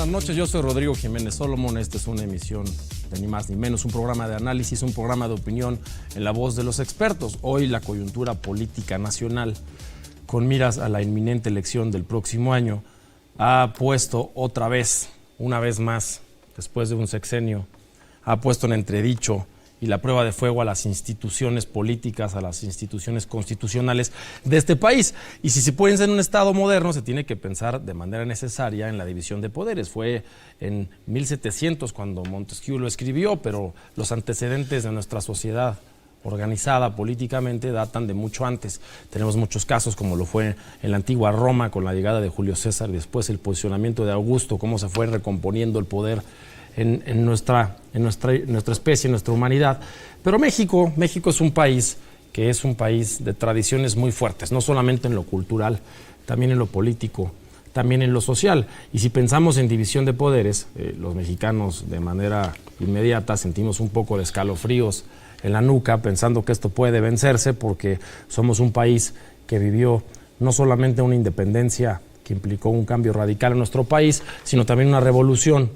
Buenas noches, yo soy Rodrigo Jiménez Solomon. Esta es una emisión de ni más ni menos, un programa de análisis, un programa de opinión en la voz de los expertos. Hoy la coyuntura política nacional, con miras a la inminente elección del próximo año, ha puesto otra vez, una vez más, después de un sexenio, ha puesto en entredicho y la prueba de fuego a las instituciones políticas, a las instituciones constitucionales de este país. Y si se puede ser en un Estado moderno, se tiene que pensar de manera necesaria en la división de poderes. Fue en 1700 cuando Montesquieu lo escribió, pero los antecedentes de nuestra sociedad organizada políticamente datan de mucho antes. Tenemos muchos casos, como lo fue en la antigua Roma con la llegada de Julio César y después el posicionamiento de Augusto, cómo se fue recomponiendo el poder en nuestra especie, en nuestra humanidad. Pero México es un país que es un país de tradiciones muy fuertes, no solamente en lo cultural, también en lo político, también en lo social. Y si pensamos en división de poderes, los mexicanos de manera inmediata sentimos un poco de escalofríos en la nuca, pensando que esto puede vencerse, porque somos un país que vivió no solamente una independencia que implicó un cambio radical en nuestro país, sino también una revolución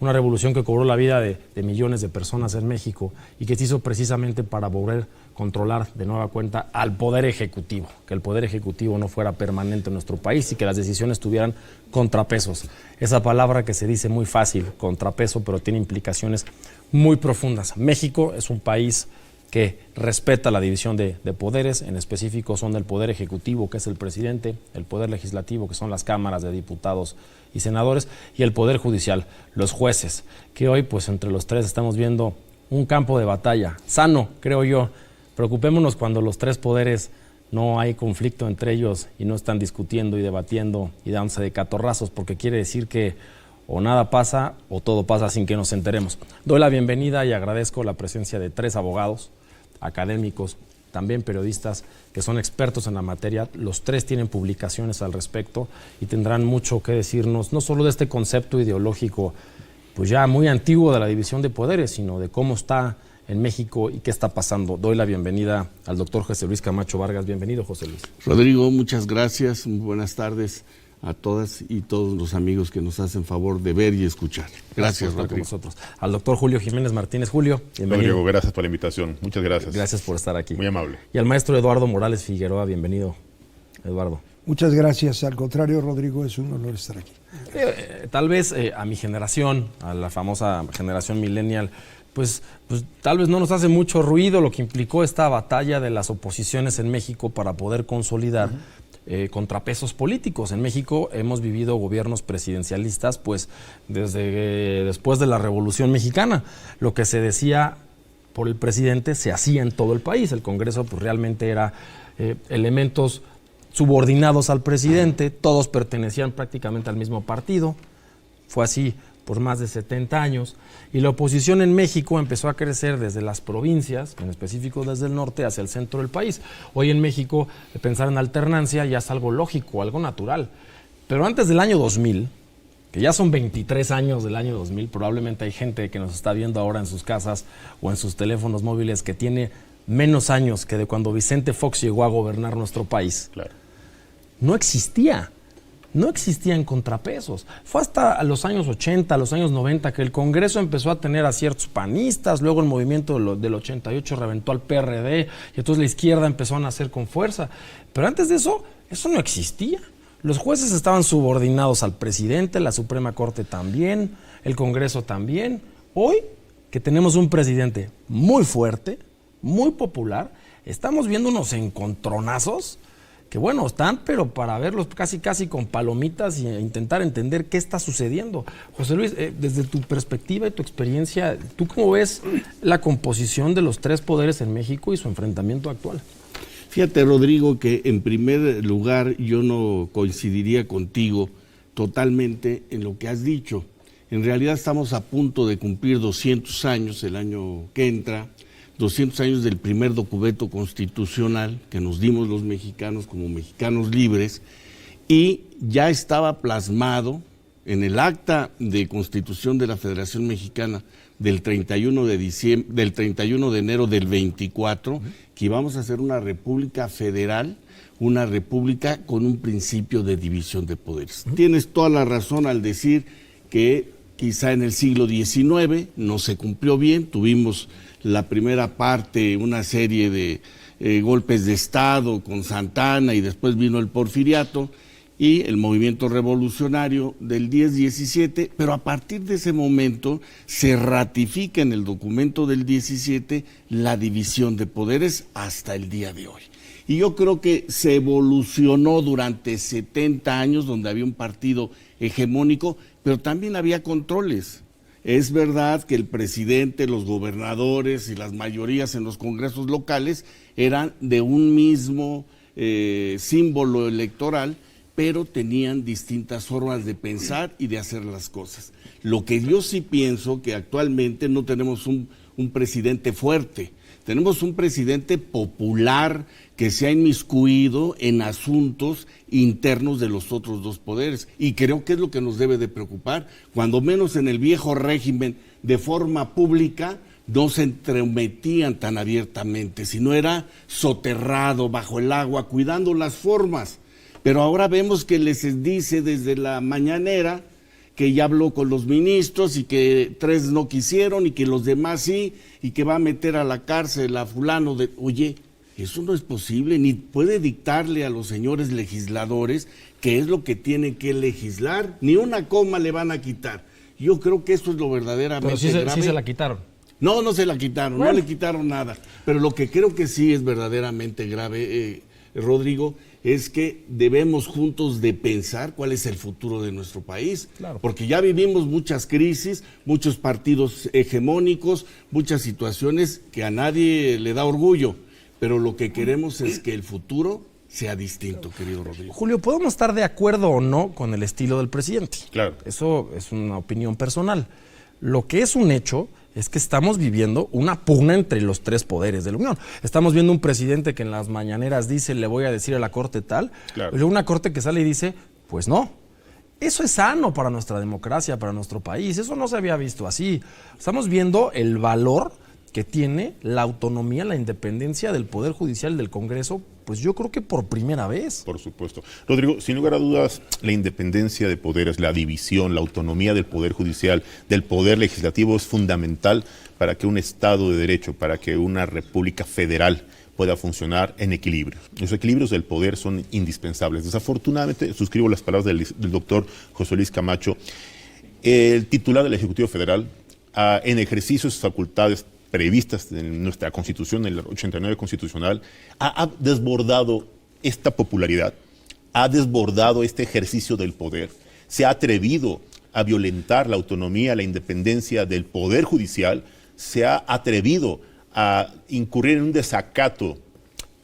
que cobró la vida de millones de personas en México y que se hizo precisamente para poder controlar de nueva cuenta al Poder Ejecutivo, que el Poder Ejecutivo no fuera permanente en nuestro país y que las decisiones tuvieran contrapesos. Esa palabra que se dice muy fácil, contrapeso, pero tiene implicaciones muy profundas. México es un país que respeta la división de poderes, en específico son el Poder Ejecutivo, que es el presidente, el Poder Legislativo, que son las cámaras de diputados y senadores, y el Poder Judicial, los jueces, que hoy pues entre los tres estamos viendo un campo de batalla sano, creo yo. Preocupémonos cuando los tres poderes no hay conflicto entre ellos y no están discutiendo y debatiendo y dándose de catorrazos, porque quiere decir que o nada pasa o todo pasa sin que nos enteremos. Doy la bienvenida y agradezco la presencia de tres abogados, académicos, también periodistas que son expertos en la materia. Los tres tienen publicaciones al respecto y tendrán mucho que decirnos, no solo de este concepto ideológico pues ya muy antiguo de la división de poderes, sino de cómo está en México y qué está pasando. Doy la bienvenida al doctor José Luis Camacho Vargas. Bienvenido, José Luis. Rodrigo, muchas gracias. Muy buenas tardes a todas y todos los amigos que nos hacen favor de ver y escuchar. Gracias, por estar Rodrigo. Con nosotros. Al doctor Julio Jiménez Martínez. Julio, bienvenido. Rodrigo, gracias por la invitación. Muchas gracias. Gracias por estar aquí. Muy amable. Y al maestro Eduardo Morales Figueroa. Bienvenido, Eduardo. Muchas gracias. Al contrario, Rodrigo, es un honor estar aquí. Tal vez a mi generación, a la famosa generación millennial, pues tal vez no nos hace mucho ruido lo que implicó esta batalla de las oposiciones en México para poder consolidar contrapesos políticos. En México hemos vivido gobiernos presidencialistas pues desde después de la Revolución Mexicana. Lo que se decía por el presidente se hacía en todo el país. El Congreso pues realmente era elementos subordinados al presidente, todos pertenecían prácticamente al mismo partido. Fue así por más de 70 años, y la oposición en México empezó a crecer desde las provincias, en específico desde el norte hacia el centro del país. Hoy en México pensar en alternancia ya es algo lógico, algo natural. Pero antes del año 2000, que ya son 23 años del año 2000, probablemente hay gente que nos está viendo ahora en sus casas o en sus teléfonos móviles que tiene menos años que de cuando Vicente Fox llegó a gobernar nuestro país. Claro. No existían contrapesos. Fue hasta los años 80, los años 90 que el Congreso empezó a tener a ciertos panistas, luego el movimiento del 88 reventó al PRD y entonces la izquierda empezó a nacer con fuerza. Pero antes de eso no existía. Los jueces estaban subordinados al presidente, la Suprema Corte también, el Congreso también. Hoy, que tenemos un presidente muy fuerte, muy popular, estamos viendo unos encontronazos que bueno, están, pero para verlos casi con palomitas e intentar entender qué está sucediendo. José Luis, desde tu perspectiva y tu experiencia, ¿tú cómo ves la composición de los tres poderes en México y su enfrentamiento actual? Fíjate, Rodrigo, que en primer lugar yo no coincidiría contigo totalmente en lo que has dicho. En realidad estamos a punto de cumplir 200 años el año que entra, 200 años del primer documento constitucional que nos dimos los mexicanos como mexicanos libres, y ya estaba plasmado en el acta de constitución de la Federación Mexicana del 31 de enero del 24, que íbamos a ser una república federal, una república con un principio de división de poderes. Tienes toda la razón al decir que quizá en el siglo XIX no se cumplió bien. Tuvimos la primera parte, una serie de golpes de Estado con Santa Anna, y después vino el Porfiriato y el movimiento revolucionario del 10-17, pero a partir de ese momento se ratifica en el documento del 17 la división de poderes hasta el día de hoy. Y yo creo que se evolucionó durante 70 años, donde había un partido hegemónico, pero también había controles. Es verdad que el presidente, los gobernadores y las mayorías en los congresos locales eran de un mismo símbolo electoral, pero tenían distintas formas de pensar y de hacer las cosas. Lo que yo sí pienso que actualmente no tenemos un presidente fuerte, tenemos un presidente popular que se ha inmiscuido en asuntos internos de los otros dos poderes, y creo que es lo que nos debe de preocupar. Cuando menos en el viejo régimen, de forma pública, no se entremetían tan abiertamente, sino era soterrado bajo el agua, cuidando las formas. Pero ahora vemos que les dice desde la mañanera que ya habló con los ministros y que 3 no quisieron y que los demás sí, y que va a meter a la cárcel a fulano de... Oye, eso no es posible, ni puede dictarle a los señores legisladores qué es lo que tienen que legislar, ni una coma le van a quitar. Yo creo que eso es lo verdaderamente grave. Sí se la quitaron. No, no se la quitaron, bueno, no le quitaron nada. Pero lo que creo que sí es verdaderamente grave, Rodrigo, es que debemos juntos de pensar cuál es el futuro de nuestro país. Claro. Porque ya vivimos muchas crisis, muchos partidos hegemónicos, muchas situaciones que a nadie le da orgullo, pero lo que queremos es que el futuro sea distinto, querido Rodrigo. Julio, podemos estar de acuerdo o no con el estilo del presidente. Claro. Eso es una opinión personal. Lo que es un hecho es que estamos viviendo una pugna entre los 3 poderes de la Unión. Estamos viendo un presidente que en las mañaneras dice, le voy a decir a la Corte tal, claro, y luego una Corte que sale y dice, pues no. Eso es sano para nuestra democracia, para nuestro país. Eso no se había visto así. Estamos viendo el valor que tiene la autonomía, la independencia del Poder Judicial, del Congreso, pues yo creo que por primera vez. Por supuesto. Rodrigo, sin lugar a dudas, la independencia de poderes, la división, la autonomía del Poder Judicial, del Poder Legislativo es fundamental para que un Estado de Derecho, para que una república federal pueda funcionar en equilibrio. Los equilibrios del poder son indispensables. Desafortunadamente, suscribo las palabras del doctor José Luis Camacho, el titular del Ejecutivo Federal, en ejercicio de sus facultades previstas en nuestra Constitución, en el 89 constitucional, ha desbordado esta popularidad, ha desbordado este ejercicio del poder, se ha atrevido a violentar la autonomía, la independencia del Poder Judicial, se ha atrevido a incurrir en un desacato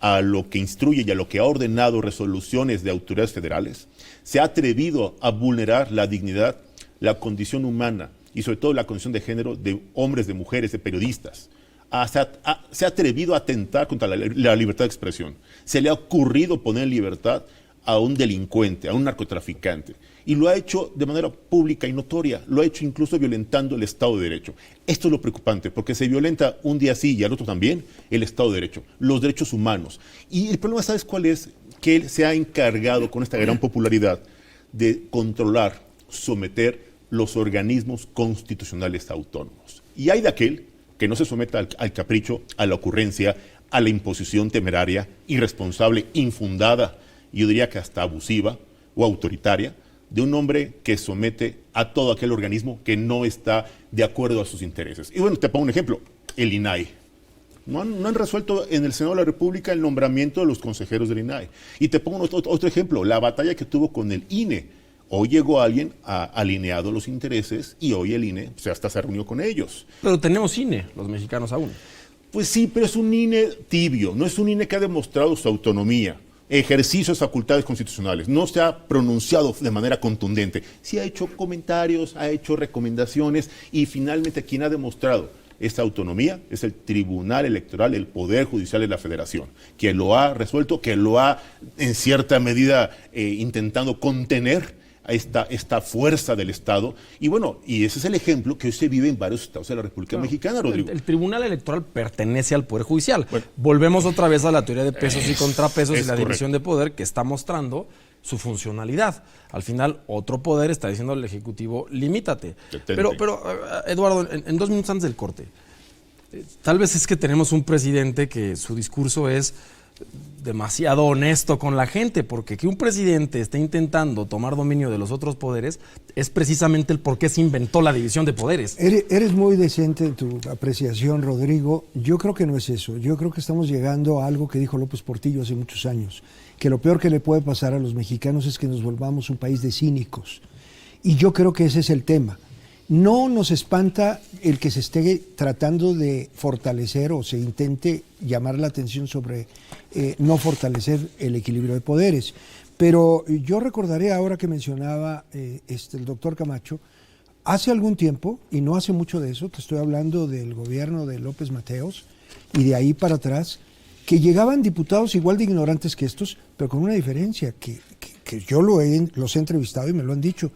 a lo que instruye y a lo que ha ordenado resoluciones de autoridades federales, se ha atrevido a vulnerar la dignidad, la condición humana y sobre todo la condición de género de hombres, de mujeres, de periodistas. Se ha atrevido a atentar contra la libertad de expresión. Se le ha ocurrido poner en libertad a un delincuente, a un narcotraficante. Y lo ha hecho de manera pública y notoria. Lo ha hecho incluso violentando el Estado de Derecho. Esto es lo preocupante, porque se violenta un día sí y al otro también el Estado de Derecho, los derechos humanos. Y el problema, ¿sabes cuál es? Que él se ha encargado con esta gran popularidad de controlar, someter los organismos constitucionales autónomos. Y hay de aquel que no se someta al capricho, a la ocurrencia, a la imposición temeraria, irresponsable, infundada, yo diría que hasta abusiva o autoritaria, de un hombre que somete a todo aquel organismo que no está de acuerdo a sus intereses. Y bueno, te pongo un ejemplo, el INAI. No han resuelto en el Senado de la República el nombramiento de los consejeros del INAI. Y te pongo otro ejemplo, la batalla que tuvo con el INE. Hoy llegó alguien alineado los intereses y hoy el INE hasta se reunió con ellos. Pero tenemos INE, los mexicanos aún. Pues sí, pero es un INE tibio, no es un INE que ha demostrado su autonomía, ejercicio de facultades constitucionales, no se ha pronunciado de manera contundente, sí ha hecho comentarios, ha hecho recomendaciones y finalmente quien ha demostrado esta autonomía es el Tribunal Electoral, el Poder Judicial de la Federación, que lo ha resuelto, que lo ha en cierta medida intentando contener a esta fuerza del Estado. Y bueno, y ese es el ejemplo que hoy se vive en varios estados de la República Mexicana, Rodrigo. El Tribunal Electoral pertenece al Poder Judicial. Bueno, volvemos otra vez a la teoría de pesos y contrapesos y la división de poder que está mostrando su funcionalidad. Al final, otro poder está diciendo al Ejecutivo, limítate. Detente. Pero Eduardo, en 2 minutos antes del corte, tal vez es que tenemos un presidente que su discurso es demasiado honesto con la gente, porque que un presidente esté intentando tomar dominio de los otros poderes es precisamente el por qué se inventó la división de poderes. Eres muy decente en tu apreciación, Rodrigo. Yo creo que no es eso. Yo creo que estamos llegando a algo que dijo López Portillo hace muchos años, que lo peor que le puede pasar a los mexicanos es que nos volvamos un país de cínicos. Y yo creo que ese es el tema. No nos espanta el que se esté tratando de fortalecer o se intente llamar la atención sobre no fortalecer el equilibrio de poderes. Pero yo recordaré ahora que mencionaba el doctor Camacho, hace algún tiempo, y no hace mucho de eso, te estoy hablando del gobierno de López Mateos y de ahí para atrás, que llegaban diputados igual de ignorantes que estos, pero con una diferencia, que yo los he entrevistado y me lo han dicho.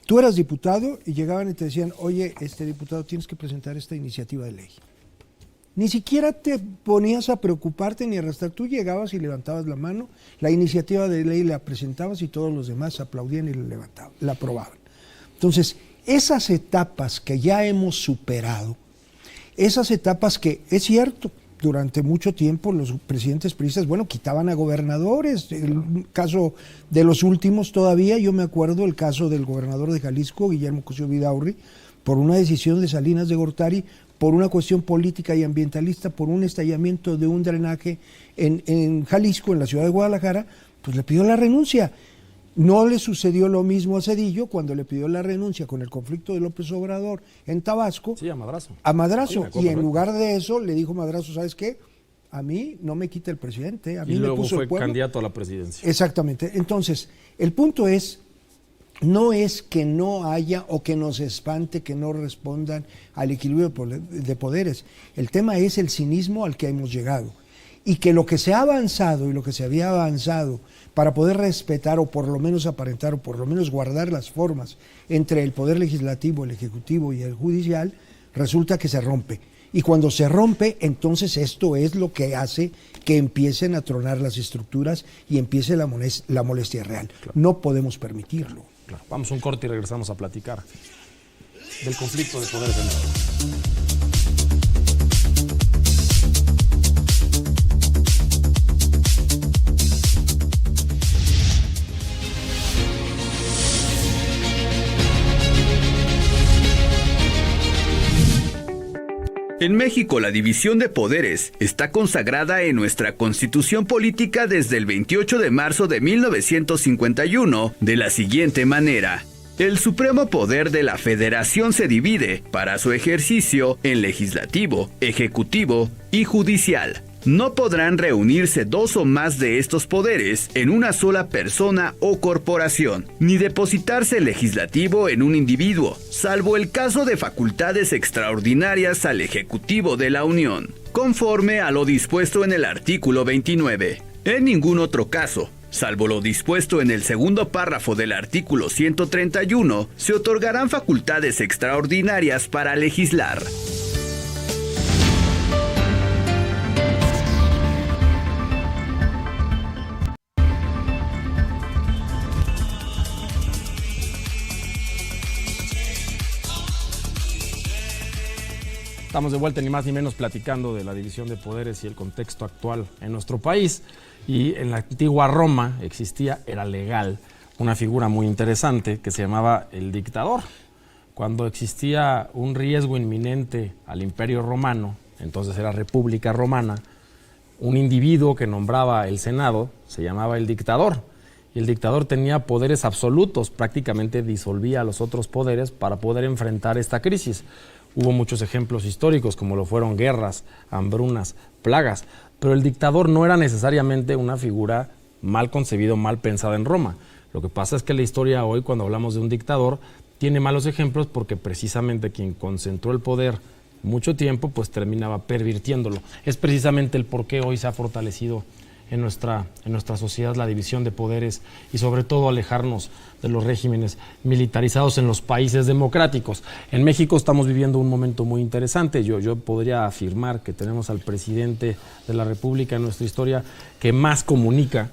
Tú eras diputado y llegaban y te decían, oye, diputado, tienes que presentar esta iniciativa de ley. Ni siquiera te ponías a preocuparte ni a arrastrar. Tú llegabas y levantabas la mano, la iniciativa de ley la presentabas y todos los demás aplaudían y la aprobaban. Entonces, esas etapas que ya hemos superado, esas etapas que, es cierto, durante mucho tiempo los presidentes priistas, quitaban a gobernadores. El caso de los últimos todavía, yo me acuerdo el caso del gobernador de Jalisco, Guillermo Cosío Vidaurri, por una decisión de Salinas de Gortari, por una cuestión política y ambientalista, por un estallamiento de un drenaje en Jalisco, en la ciudad de Guadalajara, pues le pidió la renuncia. No le sucedió lo mismo a Zedillo cuando le pidió la renuncia con el conflicto de López Obrador en Tabasco. Sí, a Madrazo. A Madrazo. Sí, y en lugar de eso le dijo Madrazo, ¿sabes qué? A mí no me quita el presidente, a mí y me luego puso fue el pueblo. Candidato a la presidencia. Exactamente. Entonces, el punto no es que no haya o que nos espante que no respondan al equilibrio de poderes. El tema es el cinismo al que hemos llegado. Y que lo que se ha avanzado y lo que se había avanzado para poder respetar o por lo menos aparentar o por lo menos guardar las formas entre el poder legislativo, el ejecutivo y el judicial, resulta que se rompe. Y cuando se rompe, entonces esto es lo que hace que empiecen a tronar las estructuras y empiece la molestia real. Claro. No podemos permitirlo. Claro. Vamos a un corte y regresamos a platicar del conflicto de poderes en México. En México, la división de poderes está consagrada en nuestra Constitución Política desde el 28 de marzo de 1951 de la siguiente manera. El supremo poder de la Federación se divide, para su ejercicio, en legislativo, ejecutivo y judicial. No podrán reunirse 2 o más de estos poderes en una sola persona o corporación, ni depositarse el legislativo en un individuo, salvo el caso de facultades extraordinarias al Ejecutivo de la Unión, conforme a lo dispuesto en el artículo 29. En ningún otro caso, salvo lo dispuesto en el segundo párrafo del artículo 131, se otorgarán facultades extraordinarias para legislar. Estamos de vuelta, ni más ni menos, platicando de la división de poderes y el contexto actual en nuestro país. Y en la antigua Roma era legal, una figura muy interesante que se llamaba el dictador. Cuando existía un riesgo inminente al Imperio Romano, entonces era República Romana, un individuo que nombraba el Senado se llamaba el dictador. Y el dictador tenía poderes absolutos, prácticamente disolvía a los otros poderes para poder enfrentar esta crisis. Hubo muchos ejemplos históricos, como lo fueron guerras, hambrunas, plagas, pero el dictador no era necesariamente una figura mal concebida o mal pensada en Roma. Lo que pasa es que la historia hoy, cuando hablamos de un dictador, tiene malos ejemplos porque precisamente quien concentró el poder mucho tiempo, pues terminaba pervirtiéndolo. Es precisamente el por qué hoy se ha fortalecido en nuestra sociedad la división de poderes y sobre todo alejarnos de los regímenes militarizados en los países democráticos. En México estamos viviendo un momento muy interesante. Yo podría afirmar que tenemos al presidente de la República en nuestra historia que más comunica,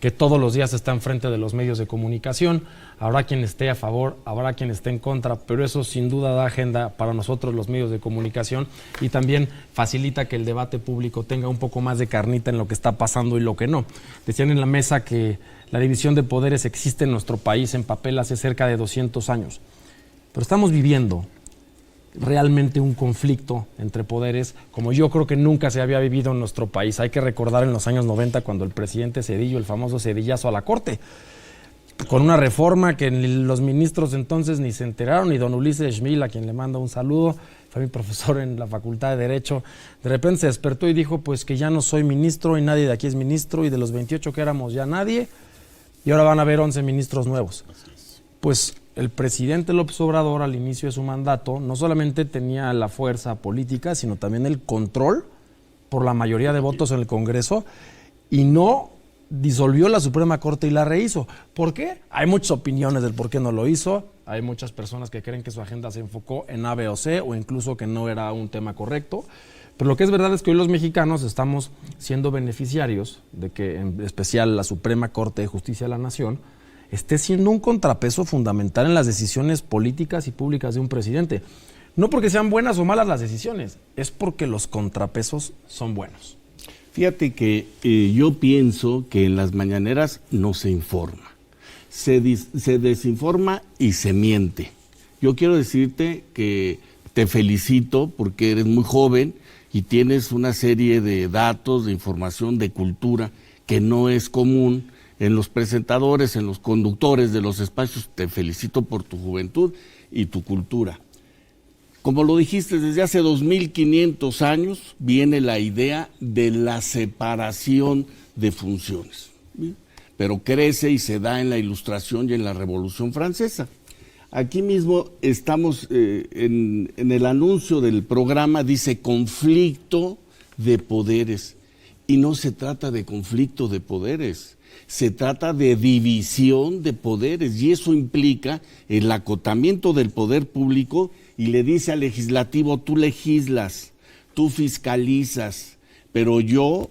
que todos los días está enfrente de los medios de comunicación. Habrá quien esté a favor, habrá quien esté en contra, pero eso sin duda da agenda para nosotros los medios de comunicación y también facilita que el debate público tenga un poco más de carnita en lo que está pasando y lo que no. Decían en la mesa que la división de poderes existe en nuestro país en papel hace cerca de 200 años, pero estamos viviendo realmente un conflicto entre poderes como yo creo que nunca se había vivido en nuestro país. Hay que recordar en los años 90 cuando el presidente Zedillo, el famoso Cedillazo a la Corte, con una reforma que los ministros entonces ni se enteraron, y don Ulises Schmil, a quien le mando un saludo, fue mi profesor en la Facultad de Derecho, de repente se despertó y dijo pues que ya no soy ministro y nadie de aquí es ministro, y de los 28 que éramos ya nadie, y ahora van a haber 11 ministros nuevos. Pues el presidente López Obrador al inicio de su mandato no solamente tenía la fuerza política, sino también el control por la mayoría de votos en el Congreso, y no disolvió la Suprema Corte y la rehizo. ¿Por qué? Hay muchas opiniones del por qué no lo hizo. Hay muchas personas que creen que su agenda se enfocó en A, B o C, o incluso que no era un tema correcto. Pero lo que es verdad es que hoy los mexicanos estamos siendo beneficiarios de que, en especial, la Suprema Corte de Justicia de la Nación esté siendo un contrapeso fundamental en las decisiones políticas y públicas de un presidente. No porque sean buenas o malas las decisiones, es porque los contrapesos son buenos. Fíjate que yo pienso que en las mañaneras no se informa, se desinforma y se miente. Yo quiero decirte que te felicito porque eres muy joven y tienes una serie de datos, de información, de cultura que no es común en los presentadores, en los conductores de los espacios. Te felicito por tu juventud y tu cultura. Como lo dijiste, desde hace 2500 años viene la idea de la separación de funciones, ¿sí? Pero crece y se da en la Ilustración y en la Revolución Francesa. Aquí mismo estamos en el anuncio del programa, dice conflicto de poderes, y no se trata de conflicto de poderes. Se trata de división de poderes, y eso implica el acotamiento del poder público, y le dice al legislativo: tú legislas, tú fiscalizas, pero yo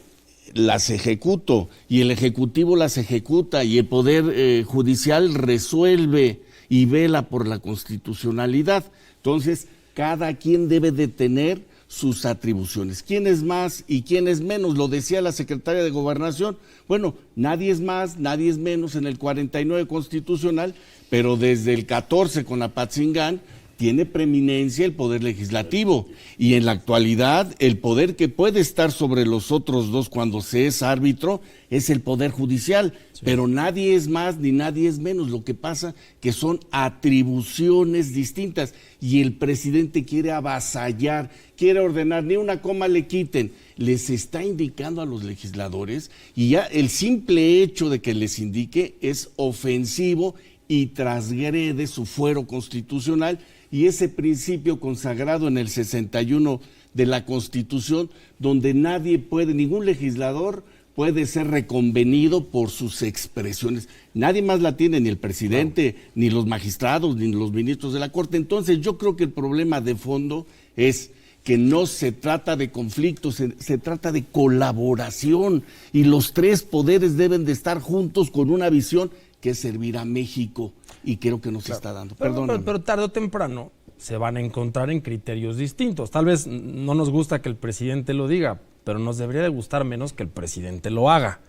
las ejecuto, y el ejecutivo las ejecuta, y el poder judicial resuelve y vela por la constitucionalidad. Entonces, cada quien debe de tener sus atribuciones. ¿Quién es más y quién es menos? Lo decía la secretaria de Gobernación. Bueno, nadie es más, nadie es menos en el 49 constitucional, pero desde el 14 con Apatzingán tiene preeminencia el poder legislativo, y en la actualidad el poder que puede estar sobre los otros dos cuando se es árbitro es el poder judicial, sí. Pero nadie es más ni nadie es menos. Lo que pasa que son atribuciones distintas, y el presidente quiere avasallar, quiere ordenar, ni una coma le quiten. Les está indicando a los legisladores, y ya el simple hecho de que les indique es ofensivo y transgrede su fuero constitucional y ese principio consagrado en el 61 de la Constitución, donde nadie puede, ningún legislador puede ser reconvenido por sus expresiones. Nadie más la tiene, ni el presidente, ni los magistrados, ni los ministros de la Corte. Entonces yo creo que el problema de fondo es que no se trata de conflicto, se trata de colaboración, y los tres poderes deben de estar juntos con una visión que es servir a México, y creo que nos está dando. Pero tarde o temprano se van a encontrar en criterios distintos. Tal vez no nos gusta que el presidente lo diga, pero nos debería de gustar menos que el presidente lo haga.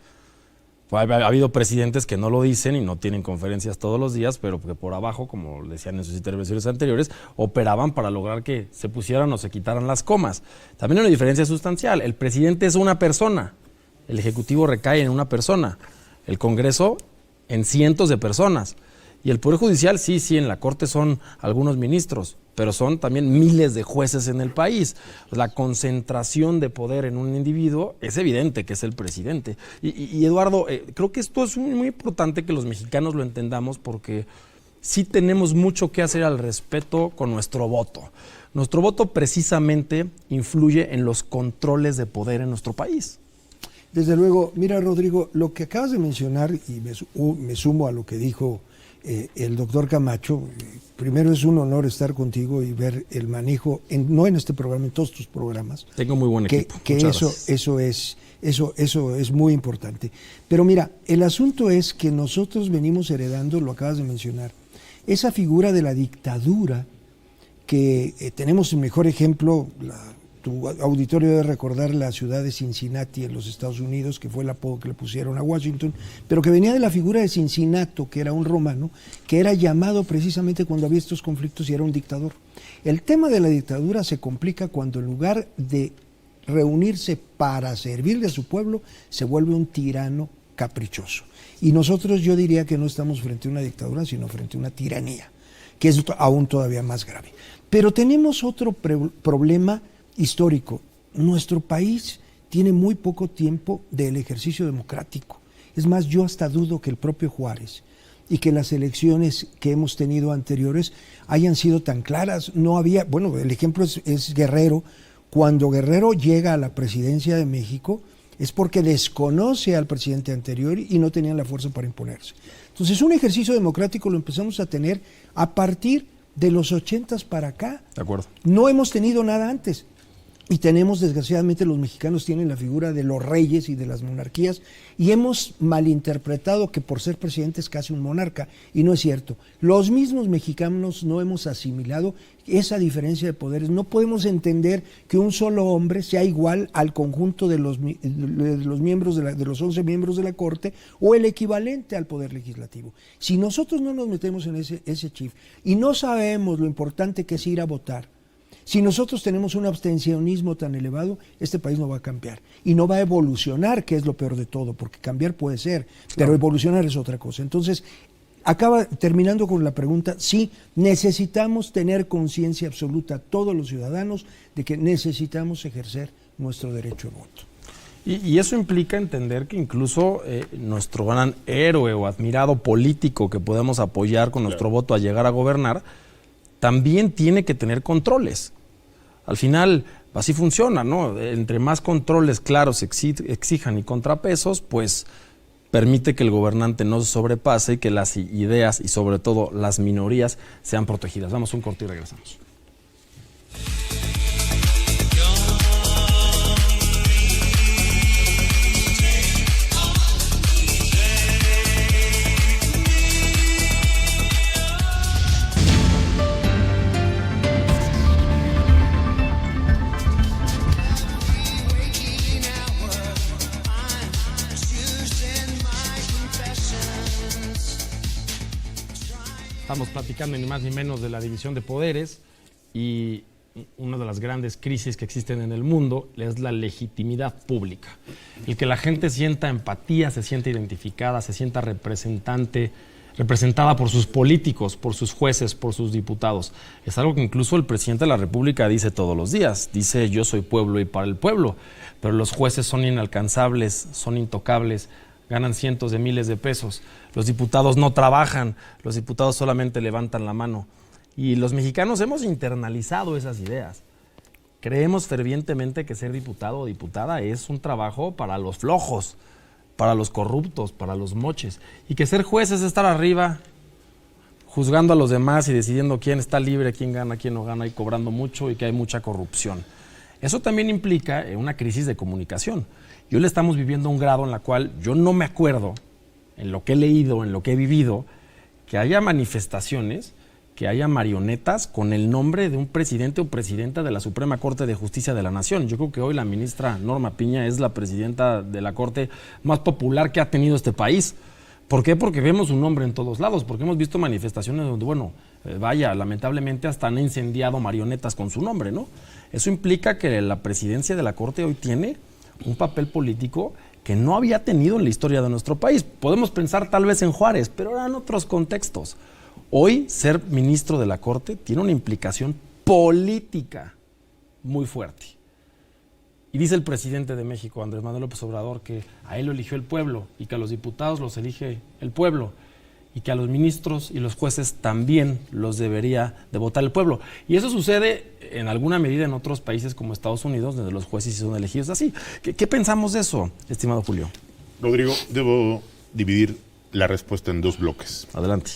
Ha habido presidentes que no lo dicen y no tienen conferencias todos los días, pero que por abajo, como decían en sus intervenciones anteriores, operaban para lograr que se pusieran o se quitaran las comas. También hay una diferencia sustancial. El presidente es una persona, el Ejecutivo recae en una persona, el Congreso en cientos de personas. Y el Poder Judicial, sí, en la Corte son algunos ministros, pero son también miles de jueces en el país. La concentración de poder en un individuo es evidente que es el presidente. Y Eduardo, creo que esto es muy importante que los mexicanos lo entendamos, porque sí tenemos mucho que hacer al respecto con nuestro voto. Nuestro voto precisamente influye en los controles de poder en nuestro país. Desde luego, mira, Rodrigo, lo que acabas de mencionar, y me sumo a lo que dijo el doctor Camacho, primero es un honor estar contigo y ver el manejo, no en este programa, en todos tus programas. Tengo muy buen equipo. Que eso es muy importante. Pero mira, el asunto es que nosotros venimos heredando, lo acabas de mencionar, esa figura de la dictadura que tenemos el mejor ejemplo. Tu auditorio debe recordar la ciudad de Cincinnati en los Estados Unidos, que fue el apodo que le pusieron a Washington, pero que venía de la figura de Cincinnato, que era un romano, que era llamado precisamente cuando había estos conflictos y era un dictador. El tema de la dictadura se complica cuando en lugar de reunirse para servirle a su pueblo, se vuelve un tirano caprichoso. Y nosotros, yo diría que no estamos frente a una dictadura, sino frente a una tiranía, que es aún todavía más grave. Pero tenemos otro problema histórico. Nuestro país tiene muy poco tiempo del ejercicio democrático. Es más, yo hasta dudo que el propio Juárez y que las elecciones que hemos tenido anteriores hayan sido tan claras. No había, bueno, el ejemplo es Guerrero. Cuando Guerrero llega a la presidencia de México es porque desconoce al presidente anterior y no tenían la fuerza para imponerse. Entonces, un ejercicio democrático lo empezamos a tener a partir de los 80s para acá. De acuerdo. No hemos tenido nada antes. Y tenemos, desgraciadamente, los mexicanos tienen la figura de los reyes y de las monarquías y hemos malinterpretado que por ser presidente es casi un monarca, y no es cierto. Los mismos mexicanos no hemos asimilado esa diferencia de poderes. No podemos entender que un solo hombre sea igual al conjunto de los miembros de los 11 miembros de la Corte o el equivalente al Poder Legislativo. Si nosotros no nos metemos en ese chip y no sabemos lo importante que es ir a votar, si nosotros tenemos un abstencionismo tan elevado, este país no va a cambiar y no va a evolucionar, que es lo peor de todo, porque cambiar puede ser, pero evolucionar es otra cosa. Entonces, terminando con la pregunta, sí, necesitamos tener conciencia absoluta, todos los ciudadanos, de que necesitamos ejercer nuestro derecho al voto. Y eso implica entender que incluso nuestro gran héroe o admirado político que podemos apoyar con nuestro voto a llegar a gobernar, también tiene que tener controles. Al final, así funciona, ¿no? Entre más controles claros exijan y contrapesos, pues permite que el gobernante no se sobrepase y que las ideas y sobre todo las minorías sean protegidas. Vamos a un corte y regresamos. Estamos platicando ni más ni menos de la división de poderes y una de las grandes crisis que existen en el mundo es la legitimidad pública. El que la gente sienta empatía, se sienta identificada, se sienta representada por sus políticos, por sus jueces, por sus diputados. Es algo que incluso el presidente de la República dice todos los días. Dice, yo soy pueblo y para el pueblo, pero los jueces son inalcanzables, son intocables, ganan cientos de miles de pesos. Los diputados no trabajan, los diputados solamente levantan la mano. Y los mexicanos hemos internalizado esas ideas. Creemos fervientemente que ser diputado o diputada es un trabajo para los flojos, para los corruptos, para los moches. Y que ser juez es estar arriba, juzgando a los demás y decidiendo quién está libre, quién gana, quién no gana, y cobrando mucho, y que hay mucha corrupción. Eso también implica una crisis de comunicación. Y hoy le estamos viviendo un grado en la cual yo no me acuerdo, en lo que he leído, en lo que he vivido, que haya manifestaciones, que haya marionetas con el nombre de un presidente o presidenta de la Suprema Corte de Justicia de la Nación. Yo creo que hoy la ministra Norma Piña es la presidenta de la Corte más popular que ha tenido este país. ¿Por qué? Porque vemos su nombre en todos lados, porque hemos visto manifestaciones donde, lamentablemente hasta han incendiado marionetas con su nombre, ¿no? Eso implica que la presidencia de la Corte hoy tiene un papel político que no había tenido en la historia de nuestro país. Podemos pensar tal vez en Juárez, pero eran otros contextos. Hoy, ser ministro de la Corte tiene una implicación política muy fuerte. Y dice el presidente de México, Andrés Manuel López Obrador, que a él lo eligió el pueblo y que a los diputados los elige el pueblo y que a los ministros y los jueces también los debería de votar el pueblo. Y eso sucede en alguna medida en otros países como Estados Unidos, donde los jueces son elegidos así. ¿Qué pensamos de eso, estimado Julio? Rodrigo, debo dividir la respuesta en dos bloques. Adelante.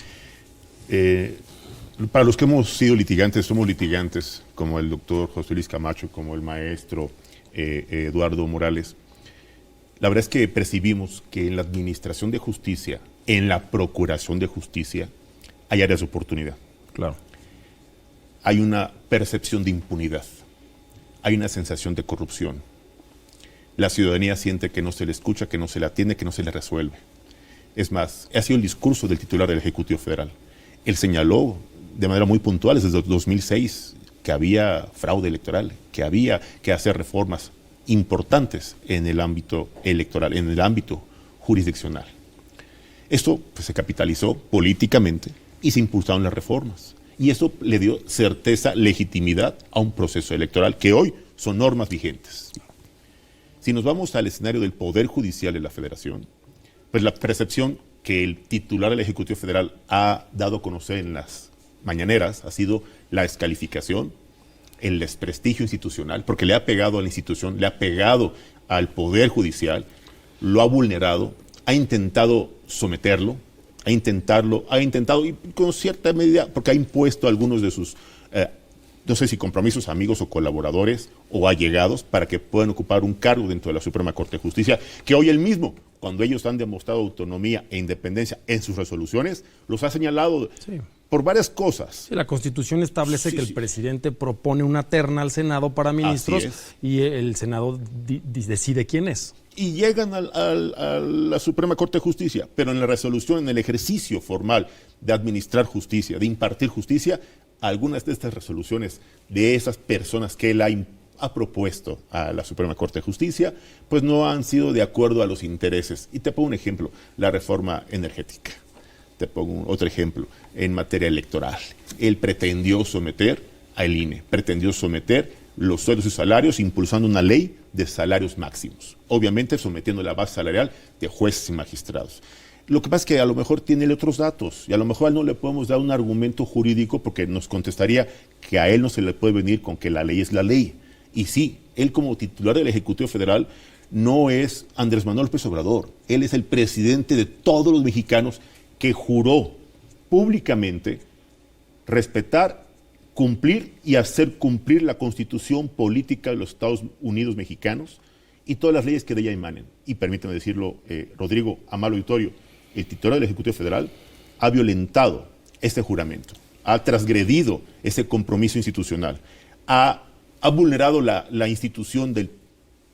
Para los que hemos sido litigantes, somos litigantes, como el doctor José Luis Camacho, como el maestro Eduardo Morales. La verdad es que percibimos que en la administración de justicia, en la procuración de justicia, hay áreas de oportunidad. Claro. Hay una percepción de impunidad, hay una sensación de corrupción. La ciudadanía siente que no se le escucha, que no se le atiende, que no se le resuelve. Es más, ha sido el discurso del titular del Ejecutivo Federal. Él señaló de manera muy puntual desde 2006 que había fraude electoral, que había que hacer reformas importantes en el ámbito electoral, en el ámbito jurisdiccional. Esto pues, se capitalizó políticamente y se impulsaron las reformas. Y eso le dio certeza, legitimidad a un proceso electoral que hoy son normas vigentes. Si nos vamos al escenario del Poder Judicial de la Federación, pues la percepción que el titular del Ejecutivo Federal ha dado a conocer en las mañaneras ha sido la descalificación, el desprestigio institucional, porque le ha pegado a la institución, le ha pegado al Poder Judicial, lo ha vulnerado, ha intentado someterlo, ha intentado y con cierta medida, porque ha impuesto a algunos de sus, no sé si compromisos, amigos o colaboradores o allegados para que puedan ocupar un cargo dentro de la Suprema Corte de Justicia, que hoy él mismo, cuando ellos han demostrado autonomía e independencia en sus resoluciones, los ha señalado por varias cosas. Sí, la Constitución establece que el presidente propone una terna al Senado para ministros y el Senado decide quién es. Y llegan a la Suprema Corte de Justicia, pero en la resolución, en el ejercicio formal de administrar justicia, de impartir justicia, algunas de estas resoluciones de esas personas que él ha propuesto a la Suprema Corte de Justicia, pues no han sido de acuerdo a los intereses. Y te pongo un ejemplo, la reforma energética. Te pongo otro ejemplo, en materia electoral. Él pretendió someter al INE, pretendió someter los sueldos y salarios impulsando una ley de salarios máximos, obviamente sometiendo la base salarial de jueces y magistrados. Lo que pasa es que a lo mejor tiene otros datos y a lo mejor a él no le podemos dar un argumento jurídico porque nos contestaría que a él no se le puede venir con que la ley es la ley. Y sí, él como titular del Ejecutivo Federal no es Andrés Manuel López Obrador, él es el presidente de todos los mexicanos que juró públicamente respetar, cumplir y hacer cumplir la Constitución política de los Estados Unidos mexicanos y todas las leyes que de ella emanen. Y permíteme decirlo, Rodrigo, amable auditorio, el titular del Ejecutivo Federal ha violentado este juramento, ha transgredido ese compromiso institucional, ha vulnerado la institución del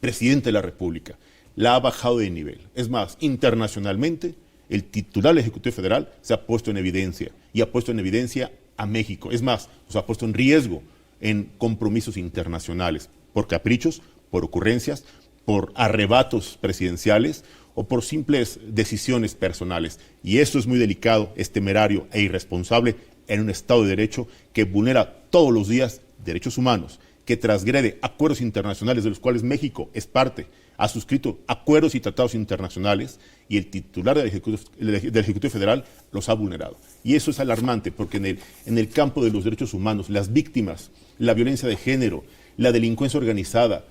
presidente de la República, la ha bajado de nivel. Es más, internacionalmente, el titular del Ejecutivo Federal se ha puesto en evidencia y ha puesto en evidencia a México. Es más, nos ha puesto en riesgo en compromisos internacionales por caprichos, por ocurrencias, por arrebatos presidenciales o por simples decisiones personales. Y esto es muy delicado, es temerario e irresponsable en un Estado de Derecho que vulnera todos los días derechos humanos, que transgrede acuerdos internacionales de los cuales México es parte, ha suscrito acuerdos y tratados internacionales y el titular del Ejecutivo Federal los ha vulnerado. Y eso es alarmante porque en el campo de los derechos humanos, las víctimas, la violencia de género, la delincuencia organizada,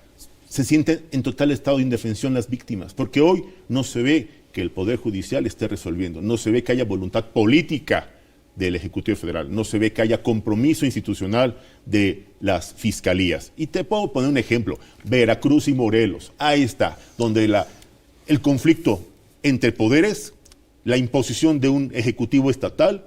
se sienten en total estado de indefensión las víctimas, porque hoy no se ve que el Poder Judicial esté resolviendo, no se ve que haya voluntad política del Ejecutivo Federal, no se ve que haya compromiso institucional de las fiscalías. Y te puedo poner un ejemplo, Veracruz y Morelos, ahí está, donde el conflicto entre poderes, la imposición de un ejecutivo estatal,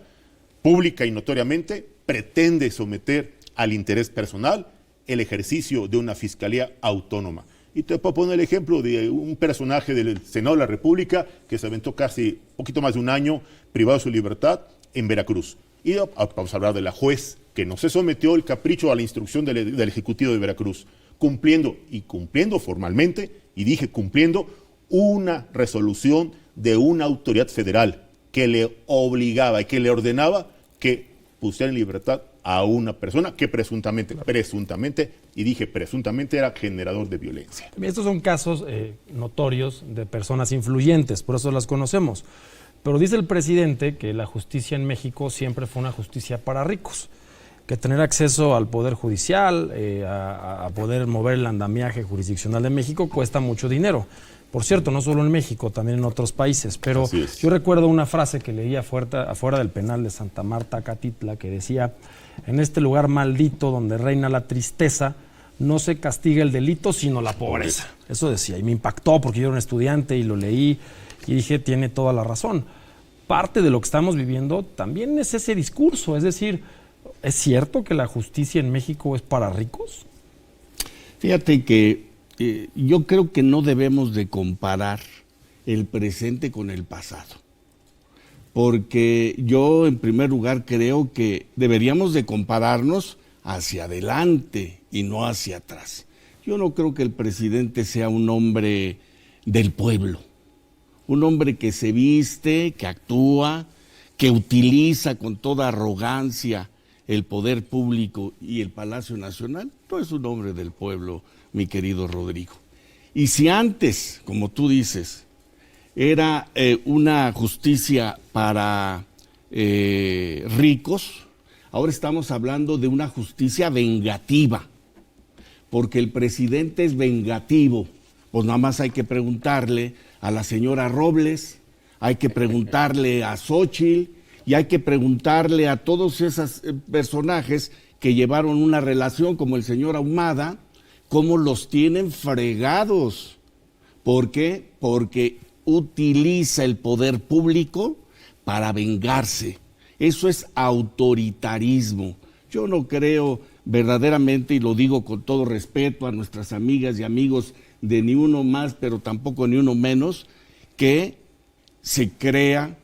pública y notoriamente, pretende someter al interés personal el ejercicio de una fiscalía autónoma. Y te puedo poner el ejemplo de un personaje del Senado de la República que se aventó casi poquito más de un año privado de su libertad en Veracruz. Y vamos a hablar de la juez que no se sometió el capricho a la instrucción del Ejecutivo de Veracruz, cumpliendo formalmente, y dije cumpliendo, una resolución de una autoridad federal que le obligaba y que le ordenaba que pusiera en libertad a una persona que presuntamente, y dije presuntamente, era generador de violencia. Estos son casos notorios de personas influyentes, por eso las conocemos. Pero dice el presidente que la justicia en México siempre fue una justicia para ricos, que tener acceso al Poder Judicial, a poder mover el andamiaje jurisdiccional de México cuesta mucho dinero. Por cierto, no solo en México, también en otros países. Pero yo recuerdo una frase que leía afuera del penal de Santa Marta, Acatitla, que decía: en este lugar maldito donde reina la tristeza, no se castiga el delito, sino la pobreza. Eso decía, y me impactó porque yo era un estudiante y lo leí y dije, tiene toda la razón. Parte de lo que estamos viviendo también es ese discurso, es decir, ¿es cierto que la justicia en México es para ricos? Fíjate que yo creo que no debemos de comparar el presente con el pasado, porque yo en primer lugar creo que deberíamos de compararnos hacia adelante y no hacia atrás. Yo no creo que el presidente sea un hombre del pueblo, un hombre que se viste, que actúa, que utiliza con toda arrogancia el poder público y el Palacio Nacional. No es un hombre del pueblo, mi querido Rodrigo. Y si antes, como tú dices, era una justicia para ricos, ahora estamos hablando de una justicia vengativa, porque el presidente es vengativo. Pues nada más hay que preguntarle a la señora Robles, hay que preguntarle a Xóchitl y hay que preguntarle a todos esos personajes que llevaron una relación, como el señor Ahumada, cómo los tienen fregados. ¿Por qué? Porque utiliza el poder público para vengarse. Eso es autoritarismo. Yo no creo verdaderamente, y lo digo con todo respeto a nuestras amigas y amigos de Ni Uno Más, pero tampoco Ni Uno Menos, que se crea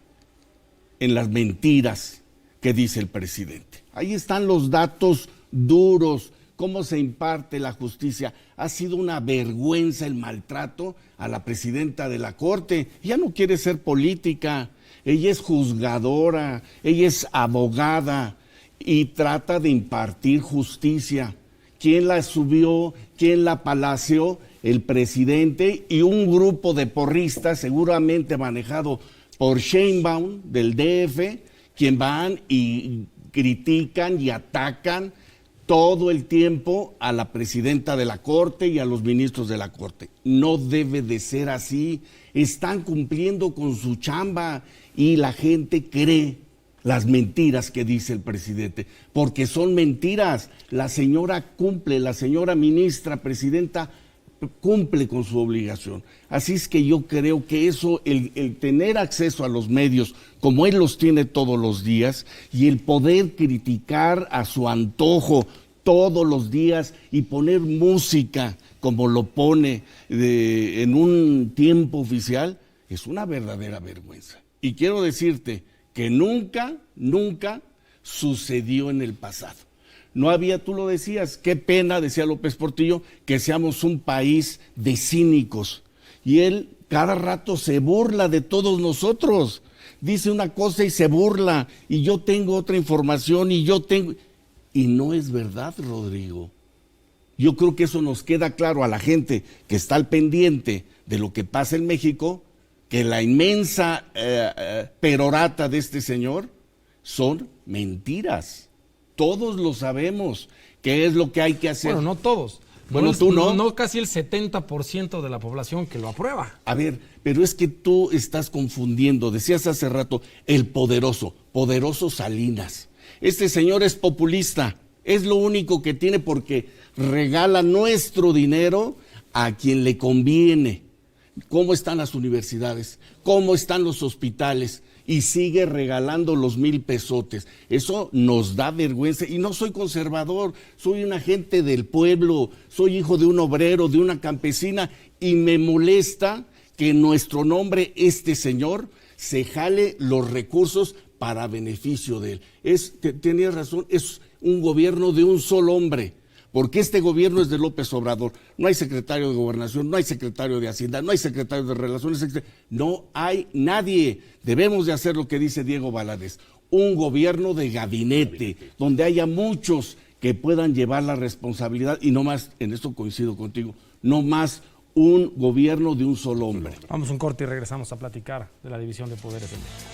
en las mentiras que dice el presidente. Ahí están los datos duros, cómo se imparte la justicia. Ha sido una vergüenza el maltrato a la presidenta de la Corte. Ella no quiere ser política, ella es juzgadora, ella es abogada y trata de impartir justicia. ¿Quién la subió? ¿Quién la palació? El presidente y un grupo de porristas, seguramente manejado por Sheinbaum del DF, quien van y critican y atacan todo el tiempo a la presidenta de la Corte y a los ministros de la Corte. No debe de ser así. Están cumpliendo con su chamba y la gente cree las mentiras que dice el presidente, porque son mentiras. La señora cumple, la señora ministra, presidenta, cumple con su obligación. Así es que yo creo que eso, el tener acceso a los medios como él los tiene todos los días y el poder criticar a su antojo todos los días y poner música como lo pone en un tiempo oficial, es una verdadera vergüenza. Y quiero decirte que nunca sucedió en el pasado. No había, tú lo decías, qué pena, decía López Portillo, que seamos un país de cínicos. Y él cada rato se burla de todos nosotros. Dice una cosa y se burla, y yo tengo otra información, y yo tengo... Y no es verdad, Rodrigo. Yo creo que eso nos queda claro a la gente que está al pendiente de lo que pasa en México, que la inmensa perorata de este señor son mentiras. Todos lo sabemos. ¿Qué es lo que hay que hacer? Bueno, no todos. Bueno, tú no. No casi el 70% de la población que lo aprueba. A ver, pero es que tú estás confundiendo. Decías hace rato, el poderoso Salinas. Este señor es populista. Es lo único que tiene porque regala nuestro dinero a quien le conviene. ¿Cómo están las universidades? ¿Cómo están los hospitales? Y sigue regalando los 1,000 pesotes. Eso nos da vergüenza. Y no soy conservador, soy una gente del pueblo, soy hijo de un obrero, de una campesina, y me molesta que en nuestro nombre este señor se jale los recursos para beneficio de él. Tenías razón, es un gobierno de un solo hombre. Porque este gobierno es de López Obrador. No hay secretario de Gobernación, no hay secretario de Hacienda, no hay secretario de Relaciones Exteriores, no hay nadie. Debemos de hacer lo que dice Diego Valadez, un gobierno de gabinete, donde haya muchos que puedan llevar la responsabilidad y no más, en esto coincido contigo, no más un gobierno de un solo hombre. Vamos a un corte y regresamos a platicar de la división de poderes en México.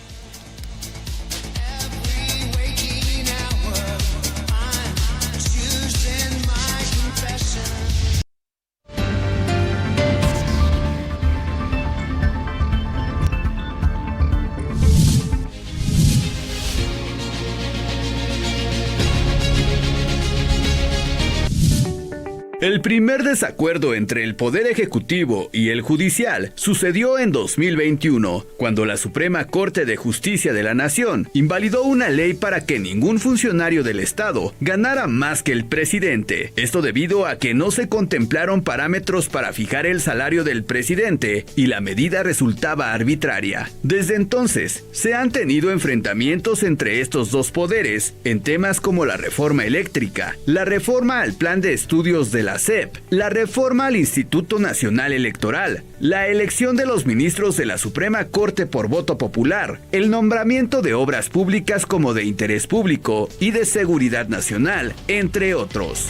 El primer desacuerdo entre el Poder Ejecutivo y el Judicial sucedió en 2021, cuando la Suprema Corte de Justicia de la Nación invalidó una ley para que ningún funcionario del Estado ganara más que el presidente. Esto debido a que no se contemplaron parámetros para fijar el salario del presidente y la medida resultaba arbitraria. Desde entonces, se han tenido enfrentamientos entre estos dos poderes en temas como la reforma eléctrica, la reforma al Plan de Estudios de la SEP, la reforma al Instituto Nacional Electoral, la elección de los ministros de la Suprema Corte por voto popular, el nombramiento de obras públicas como de interés público y de seguridad nacional, entre otros.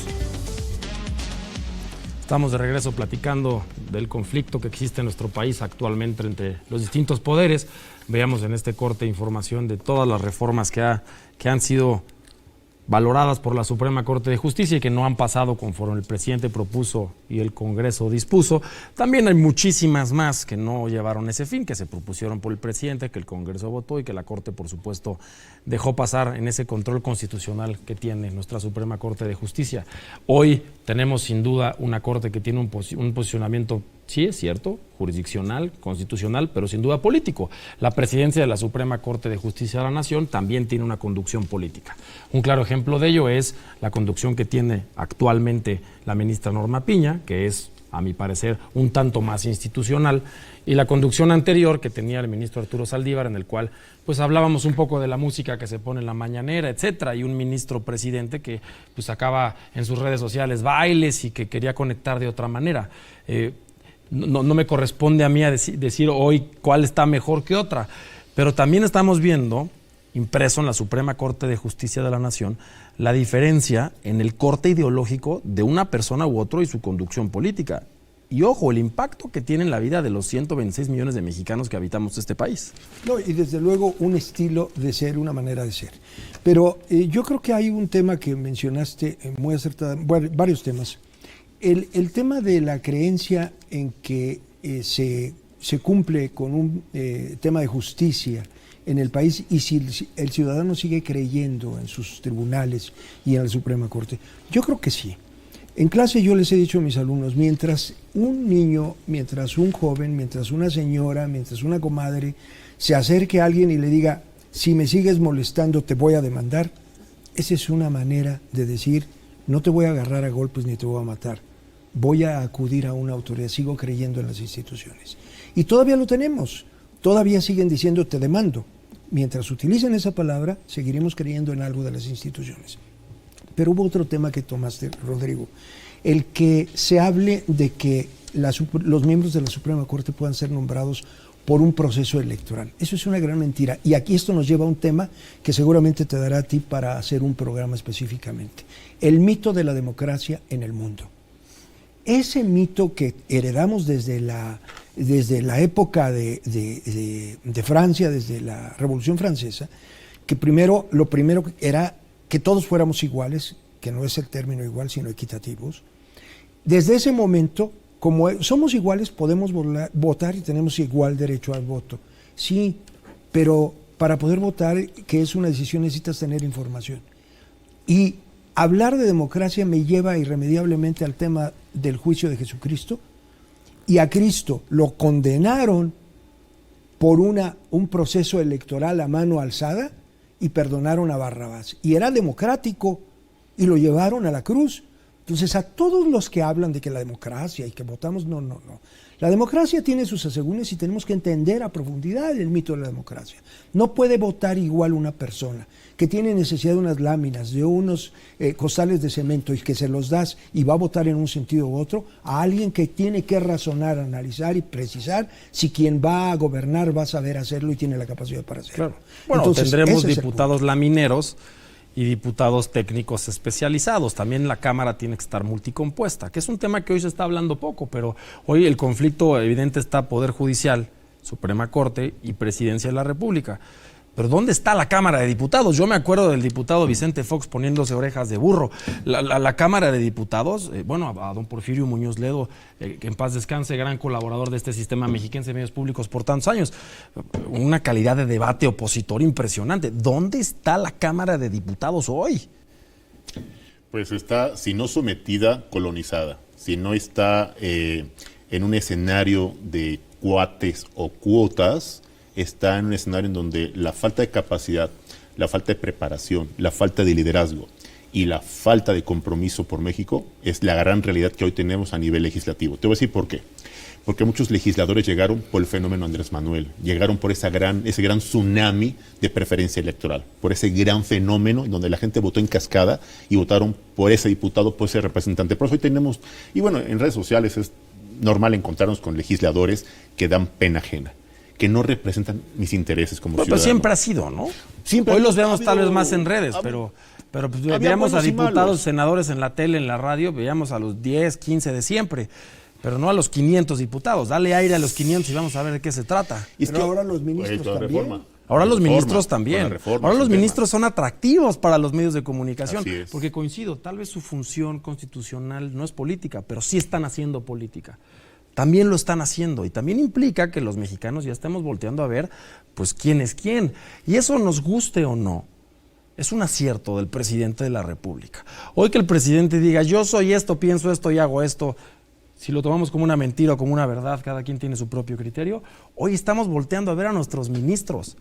Estamos de regreso platicando del conflicto que existe en nuestro país actualmente entre los distintos poderes. Veamos en este corte información de todas las reformas que han sido valoradas por la Suprema Corte de Justicia y que no han pasado conforme el presidente propuso y el Congreso dispuso. También hay muchísimas más que no llevaron ese fin, que se propusieron por el presidente, que el Congreso votó y que la Corte, por supuesto, dejó pasar en ese control constitucional que tiene nuestra Suprema Corte de Justicia. Hoy tenemos sin duda una Corte que tiene un posicionamiento, sí es cierto, jurisdiccional, constitucional, pero sin duda político. La presidencia de la Suprema Corte de Justicia de la Nación también tiene una conducción política. Un claro ejemplo de ello es la conducción que tiene actualmente la ministra Norma Piña, que es, a mi parecer, un tanto más institucional, y la conducción anterior que tenía el ministro Arturo Saldívar, en el cual pues hablábamos un poco de la música que se pone en la mañanera, etcétera, y un ministro presidente que pues sacaba en sus redes sociales bailes y que quería conectar de otra manera. No me corresponde a mí a decir hoy cuál está mejor que otra, pero también estamos viendo, impreso en la Suprema Corte de Justicia de la Nación, la diferencia en el corte ideológico de una persona u otro y su conducción política. Y ojo, el impacto que tiene en la vida de los 126 millones de mexicanos que habitamos este país. No, y desde luego un estilo de ser, una manera de ser. Pero yo creo que hay un tema que mencionaste muy acertado, bueno, varios temas. El tema de la creencia en que se cumple con un tema de justicia en el país y si el ciudadano sigue creyendo en sus tribunales y en la Suprema Corte. Yo creo que sí. En clase yo les he dicho a mis alumnos, mientras un niño, mientras un joven, mientras una señora, mientras una comadre se acerque a alguien y le diga, si me sigues molestando te voy a demandar, esa es una manera de decir, no te voy a agarrar a golpes ni te voy a matar, voy a acudir a una autoridad, sigo creyendo en las instituciones. Y todavía lo tenemos, todavía siguen diciendo te demando. Mientras utilicen esa palabra, seguiremos creyendo en algo de las instituciones. Pero hubo otro tema que tomaste, Rodrigo, el que se hable de que los miembros de la Suprema Corte puedan ser nombrados por un proceso electoral. Eso es una gran mentira. Y aquí esto nos lleva a un tema que seguramente te dará a ti para hacer un programa específicamente. El mito de la democracia en el mundo. Ese mito que heredamos desde la época de Francia, desde la Revolución Francesa, que lo primero era que todos fuéramos iguales, que no es el término igual, sino equitativos. Desde ese momento, como somos iguales, podemos votar y tenemos igual derecho al voto. Sí, pero para poder votar, que es una decisión, necesitas tener información. Y hablar de democracia me lleva irremediablemente al tema del juicio de Jesucristo, y a Cristo lo condenaron por un proceso electoral a mano alzada y perdonaron a Barrabás. Y era democrático y lo llevaron a la cruz. Entonces, a todos los que hablan de que la democracia y que votamos, no. La democracia tiene sus asegúnes y tenemos que entender a profundidad el mito de la democracia. No puede votar igual una persona que tiene necesidad de unas láminas, de unos costales de cemento y que se los das y va a votar en un sentido u otro, a alguien que tiene que razonar, analizar y precisar si quien va a gobernar va a saber hacerlo y tiene la capacidad para hacerlo. Claro. Bueno, entonces, tendremos diputados lamineros y diputados técnicos especializados. También la Cámara tiene que estar multicompuesta, que es un tema que hoy se está hablando poco, pero hoy el conflicto evidente está Poder Judicial, Suprema Corte y Presidencia de la República. Pero ¿dónde está la Cámara de Diputados? Yo me acuerdo del diputado Vicente Fox poniéndose orejas de burro. La Cámara de Diputados, a don Porfirio Muñoz Ledo, que en paz descanse, gran colaborador de este sistema mexiquense de medios públicos por tantos años, una calidad de debate opositor impresionante. ¿Dónde está la Cámara de Diputados hoy? Pues está, si no sometida, colonizada. Si no está en un escenario de cuates o cuotas, está en un escenario en donde la falta de capacidad, la falta de preparación, la falta de liderazgo y la falta de compromiso por México es la gran realidad que hoy tenemos a nivel legislativo. Te voy a decir por qué. Porque muchos legisladores llegaron por el fenómeno Andrés Manuel, llegaron por ese gran tsunami de preferencia electoral, por ese gran fenómeno en donde la gente votó en cascada y votaron por ese diputado, por ese representante. Por eso hoy tenemos, y bueno, en redes sociales es normal encontrarnos con legisladores que dan pena ajena, que no representan mis intereses como ciudadano. Pero siempre ha sido, ¿no? Siempre hoy los vemos tal vez más en redes, pero pues veíamos a diputados, senadores en la tele, en la radio, veíamos a los 10, 15 de siempre. Pero no a los 500 diputados. Dale aire a los 500 y vamos a ver de qué se trata. Pero ahora los ministros también. Ahora los ministros también. Ahora los ministros son atractivos para los medios de comunicación. Porque coincido, tal vez su función constitucional no es política, pero sí están haciendo política. También lo están haciendo y también implica que los mexicanos ya estemos volteando a ver pues quién es quién. Y eso nos guste o no, es un acierto del presidente de la República. Hoy que el presidente diga yo soy esto, pienso esto y hago esto, si lo tomamos como una mentira o como una verdad, cada quien tiene su propio criterio, hoy estamos volteando a ver a nuestros ministros.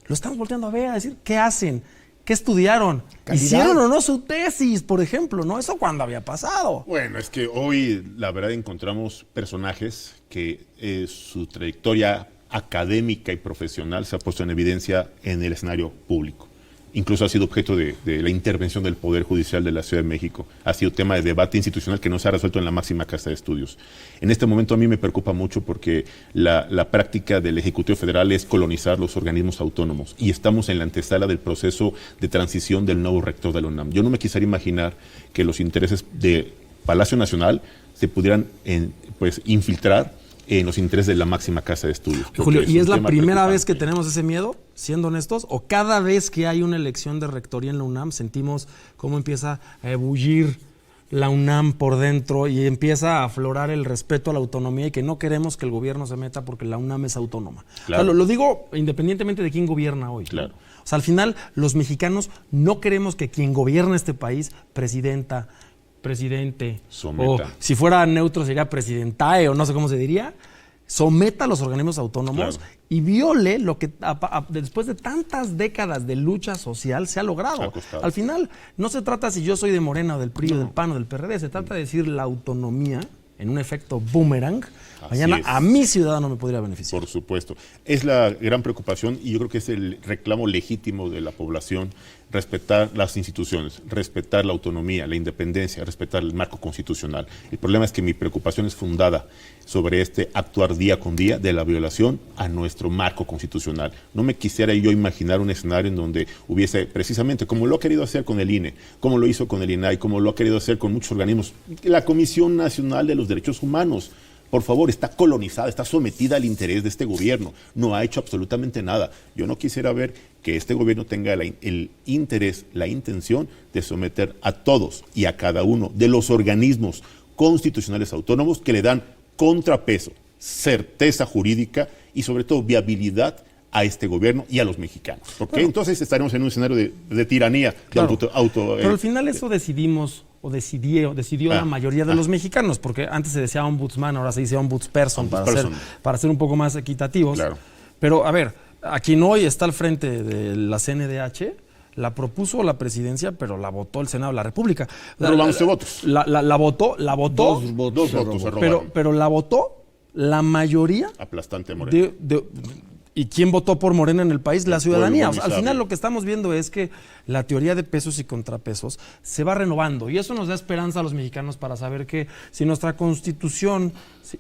Lo estamos volteando a ver, a decir, ¿qué hacen? ¿Qué estudiaron? ¿Calidad? ¿Hicieron o no su tesis, por ejemplo? ¿No? ¿Eso cuándo había pasado? Bueno, es que hoy, la verdad, encontramos personajes que su trayectoria académica y profesional se ha puesto en evidencia en el escenario público. Incluso ha sido objeto de la intervención del Poder Judicial de la Ciudad de México. Ha sido tema de debate institucional que no se ha resuelto en la máxima casa de estudios. En este momento a mí me preocupa mucho porque la práctica del Ejecutivo Federal es colonizar los organismos autónomos y estamos en la antesala del proceso de transición del nuevo rector de la UNAM. Yo no me quisiera imaginar que los intereses de Palacio Nacional se pudieran infiltrar en los intereses de la máxima casa de estudios. Julio, ¿y es la primera vez que tenemos ese miedo, siendo honestos? ¿O cada vez que hay una elección de rectoría en la UNAM sentimos cómo empieza a ebullir la UNAM por dentro y empieza a aflorar el respeto a la autonomía y que no queremos que el gobierno se meta porque la UNAM es autónoma? Claro. O sea, lo digo independientemente de quién gobierna hoy. Claro. ¿No? O sea, al final, los mexicanos no queremos que quien gobierna este país, presidente, someta. o si fuera neutro sería presidentae o no sé cómo se diría, someta a los organismos autónomos, claro, y viole lo que después de tantas décadas de lucha social se ha logrado. Al final no se trata si yo soy de Morena o del PRI o del PAN o del PRD, se trata de decir la autonomía en un efecto boomerang. Mañana a mi ciudadano me podría beneficiar. Por supuesto. Es la gran preocupación y yo creo que es el reclamo legítimo de la población, respetar las instituciones, respetar la autonomía, la independencia, respetar el marco constitucional. El problema es que mi preocupación es fundada sobre este actuar día con día de la violación a nuestro marco constitucional. No me quisiera yo imaginar un escenario en donde hubiese, precisamente, como lo ha querido hacer con el INE, como lo hizo con el INAI, como lo ha querido hacer con muchos organismos, la Comisión Nacional de los Derechos Humanos. Por favor, está colonizada, está sometida al interés de este gobierno. No ha hecho absolutamente nada. Yo no quisiera ver que este gobierno tenga el interés, la intención de someter a todos y a cada uno de los organismos constitucionales autónomos que le dan contrapeso, certeza jurídica y sobre todo viabilidad a este gobierno y a los mexicanos. Porque entonces estaremos en un escenario de tiranía. Claro, pero al final eso decidimos o decidió la mayoría de los mexicanos, porque antes se decía ombudsman, ahora se dice ombudsperson, para ser un poco más equitativos. Claro. Pero, a ver, a quien hoy está al frente de la CNDH, la propuso la presidencia, pero la votó el Senado de la República. Robándose votos. La votó. Dos votos se robaron. Pero la votó la mayoría. Aplastante Morena. ¿Y quién votó por Morena en el país? La ciudadanía. O sea, al sabio. final lo que estamos viendo es que la teoría de pesos y contrapesos se va renovando y eso nos da esperanza a los mexicanos para saber que si nuestra Constitución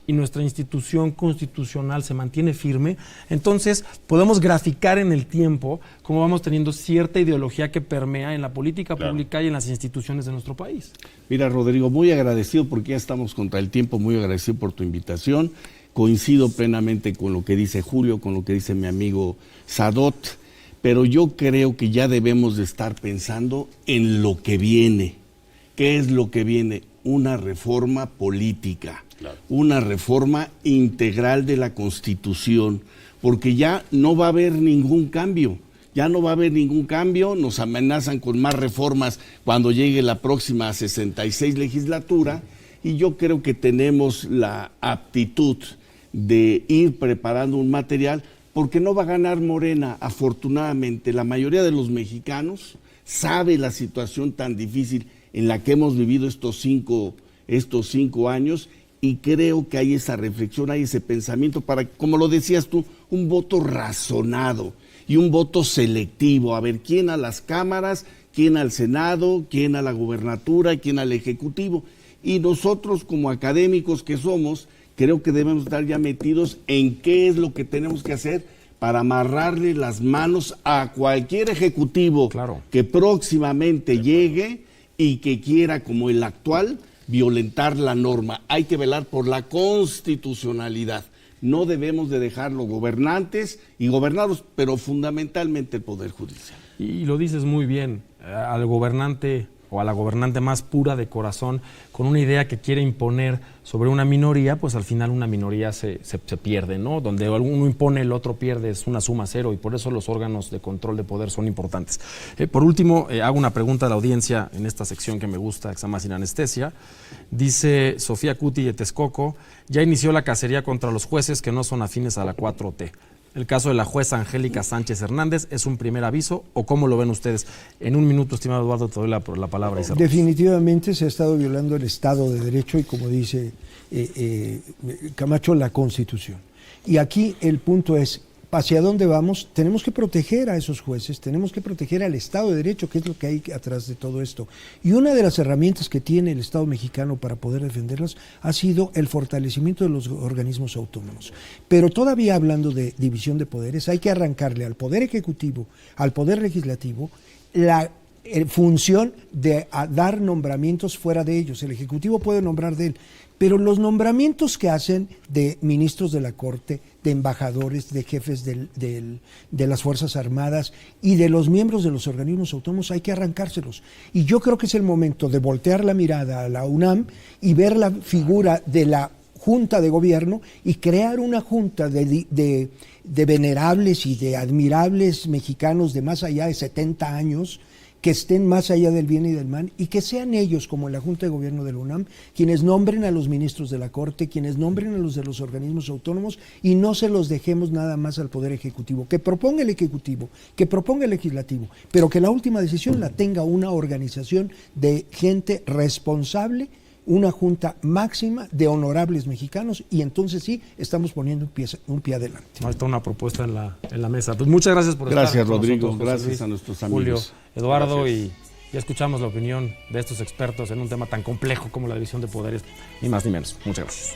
y nuestra institución constitucional se mantiene firme, entonces podemos graficar en el tiempo cómo vamos teniendo cierta ideología que permea en la política pública y en las instituciones de nuestro país. Mira, Rodrigo, muy agradecido porque ya estamos contra el tiempo, muy agradecido por tu invitación. Coincido plenamente con lo que dice Julio, con lo que dice mi amigo Sadot, pero yo creo que ya debemos de estar pensando en lo que viene. ¿Qué es lo que viene? Una reforma política, una reforma integral de la Constitución, porque ya no va a haber ningún cambio. ya no va a haber ningún cambio, nos amenazan con más reformas cuando llegue la próxima 66 legislatura, y yo creo que tenemos la aptitud de ir preparando un material, porque no va a ganar Morena, afortunadamente. La mayoría de los mexicanos sabe la situación tan difícil en la que hemos vivido estos cinco años, y creo que hay esa reflexión, hay ese pensamiento para, como lo decías tú, un voto razonado y un voto selectivo. A ver, quién a las cámaras, quién al Senado, quién a la gubernatura, quién al Ejecutivo. Y nosotros, como académicos que somos, creo que debemos estar ya metidos en qué es lo que tenemos que hacer para amarrarle las manos a cualquier ejecutivo que próximamente llegue y que quiera, como el actual, violentar la norma. Hay que velar por la constitucionalidad. No debemos de dejarlo gobernantes y gobernados, pero fundamentalmente el Poder Judicial. Y lo dices muy bien, al gobernante o a la gobernante más pura de corazón, con una idea que quiere imponer sobre una minoría, pues al final una minoría se pierde, ¿no? Donde uno impone, el otro pierde, es una suma cero, y por eso los órganos de control de poder son importantes. Por último, hago una pregunta a la audiencia en esta sección que me gusta, que se llama Sin Anestesia. Dice Sofía Cuti de Texcoco: ya inició la cacería contra los jueces que no son afines a la 4T. El caso de la jueza Angélica Sánchez Hernández es un primer aviso, ¿o cómo lo ven ustedes? En un minuto, estimado Eduardo, te doy la palabra. Y definitivamente se ha estado violando el Estado de Derecho y, como dice Camacho, la Constitución. Y aquí el punto es, ¿hacia dónde vamos? Tenemos que proteger a esos jueces, tenemos que proteger al Estado de Derecho, que es lo que hay atrás de todo esto. Y una de las herramientas que tiene el Estado mexicano para poder defenderlas ha sido el fortalecimiento de los organismos autónomos. Pero todavía, hablando de división de poderes, hay que arrancarle al Poder Ejecutivo, al Poder Legislativo, la función de dar nombramientos fuera de ellos. El Ejecutivo puede nombrar de él, pero los nombramientos que hacen de ministros de la Corte, de embajadores, de jefes de las Fuerzas Armadas y de los miembros de los organismos autónomos, hay que arrancárselos. Y yo creo que es el momento de voltear la mirada a la UNAM y ver la figura de la Junta de Gobierno y crear una junta de venerables y de admirables mexicanos de más allá de 70 años, que estén más allá del bien y del mal, y que sean ellos, como en la Junta de Gobierno de la UNAM, quienes nombren a los ministros de la Corte, quienes nombren a los de los organismos autónomos, y no se los dejemos nada más al Poder Ejecutivo. Que proponga el Ejecutivo, que proponga el Legislativo, pero que la última decisión la tenga una organización de gente responsable, una junta máxima de honorables mexicanos, y entonces sí estamos poniendo un pie adelante. Ahí está una propuesta en la mesa. Pues muchas gracias por estar con Rodrigo, nosotros, gracias Luis, a nuestros amigos. Julio, Eduardo, gracias. Y ya escuchamos la opinión de estos expertos en un tema tan complejo como la división de poderes, ni más ni menos. Muchas gracias.